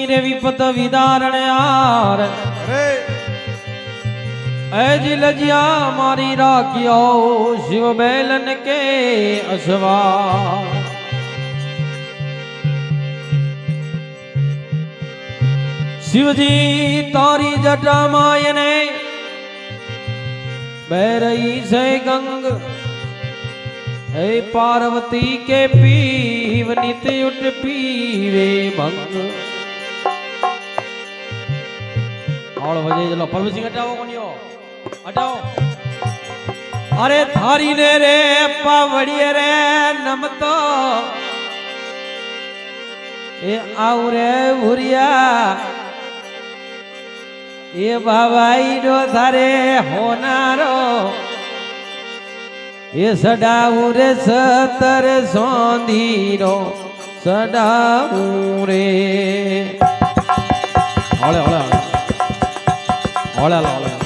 रे विपत विदारण यार ऐजी लजिया मारी राखियो शिव बैलन के असवार। शिवजी तारी जटा मायने बह रही से गंग हे पार्वती के पीव नित्य उठ पीवे भंग। और वजह चलो परम सिंह हटाओ कोनियो हटाओ। अरे थारी ने रे पावड़िए रे नम तो ए आउ रे भुरिया ये बाबाई रो थारे होनारो ये सडाऊ रे सतर सोंधीरो सडाऊ रे। ओले ओले ओले ओले ओले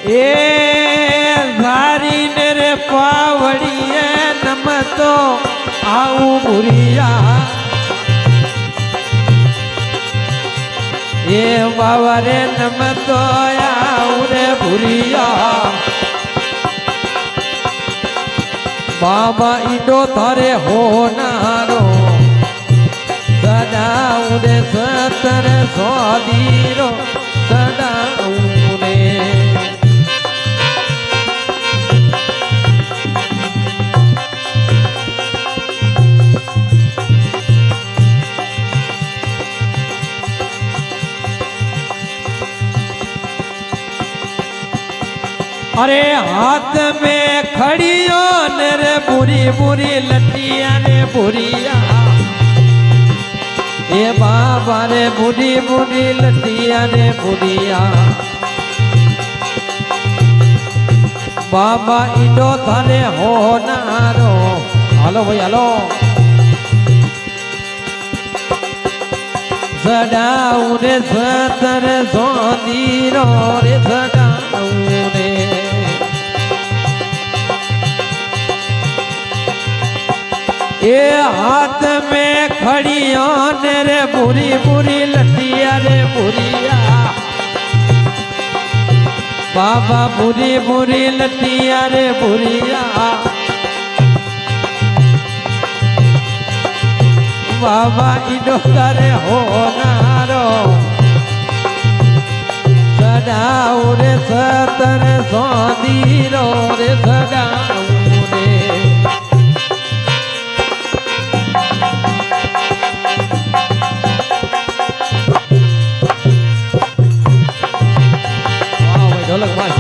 ए धारी रे पावड़िए नम तो आऊ बुरिया ये बाबा रे नम तो आऊ रे बुरिया। बाबा इडो थारे होनारो सदाऊ रे सतर स्वादीरो सदाऊ रे। अरे हाथ में खड़ियो रे बुरी बुरी लटिया रे बुरिया ये बाबा रे बुरी बुरी लटिया रे बुरिया। बाबा इडो थारे होनारो हालो भाई हालो सडाऊ रे सतर सोंदीरो रे सडाऊ रे। ये हाथ में खड़ियों रे बुरी बुरी लटिया रे बुरिया बाबा बुरी बुरी लटिया रे बुरिया। बाबा इडो करे होनारो सडाऊ रे सतर सोंदीरो रे सडाऊ रे। ढोलक बाज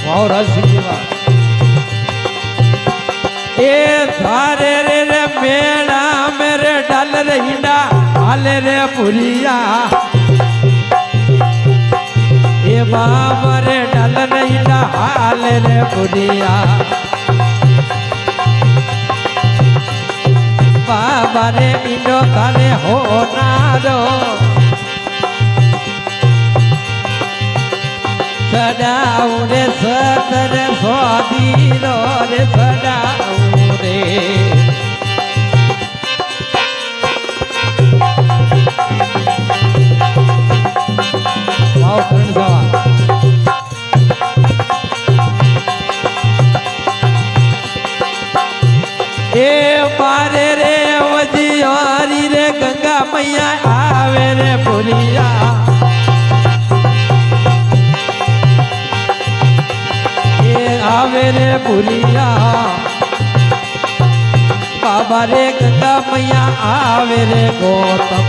वाह राज सिंह जी वाह। ए थारे रे रे मेड़ा मेरे डाल रहीडा हाले रे पुरिया ए बाबा रे डाल रहीडा हाले रे पुरिया। बाबा रे इनो थारे होनारो सडाऊ रे सतर स्वादीरो रे सडाऊ रे। वाह करण सावा ए पारे रे वजियारी रे गंगा मैया आवे रे पुरिया आवे रे पुरिया। बाबा रे गंगा मैया आवे रे गौतम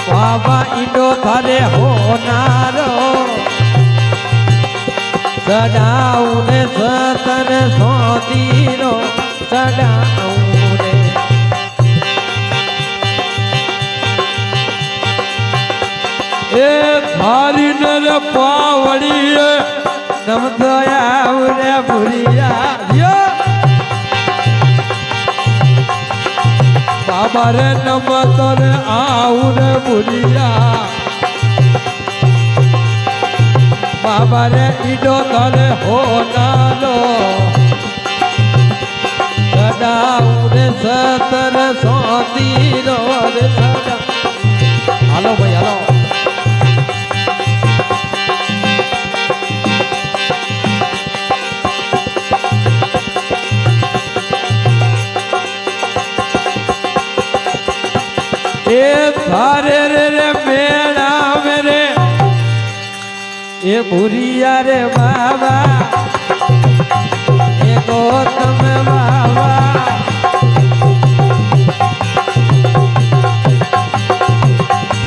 बाबा इडो थारे होनारो सडाऊ रे सतर सोंदीरो सडाऊ रे। ए थारी नर पावड़ी नम दया रे ભૂરિયા બાબા રે નમતો રે આવું રે ભૂરિયા બાબા રે ઈડો તરે હોનારો સડાવું રે સતર સોતીરો રે સડા હાલો ભાઈ હાલો એ થારે રે મેળા મેરે એ ભૂરિયા રે બાબા એ ગૌતમ બાબા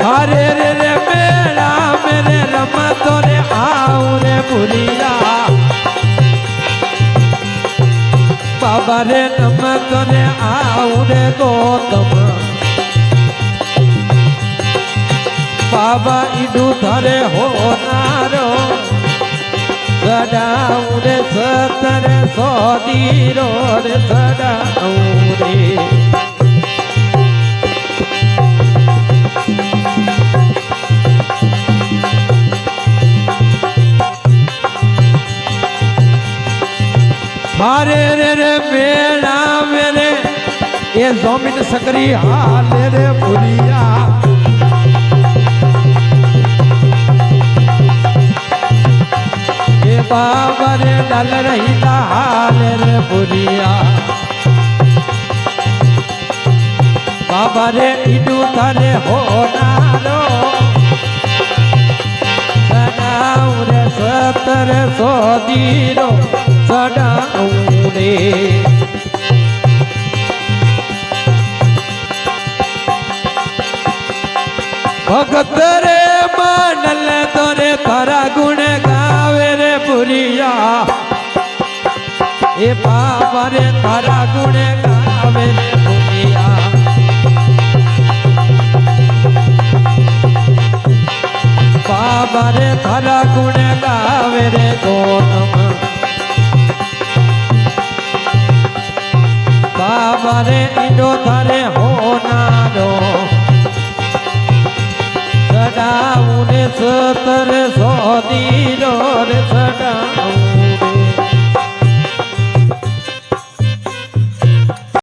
થારે રે મેળા મેરે રમતો રે આવું રે ભૂરિયા બાબા રે નમતો રે આવું રે ગૌતમ બાબા ઈડુ ધરે હોનારો સડાઉ રે સતર સોદીરો રે સડાઉ રે હારે રે રે મેળા મેરે એ જમીન સકરી હાલે રે ભૂરિયા बाबा रे डल रही हाल रे भूरिया बाबा रे इडू धरे होनारो सडाऊ रे सतर सोदीरो सडाऊ रे भगत रे मानल तोरे थारा गुण गावे रे भूरिया ए बाबा रे थारा गुण गावे रे भूरिया बाबा रे थारा गुण गावे रे गौतम बाबा रे इडो थारे होना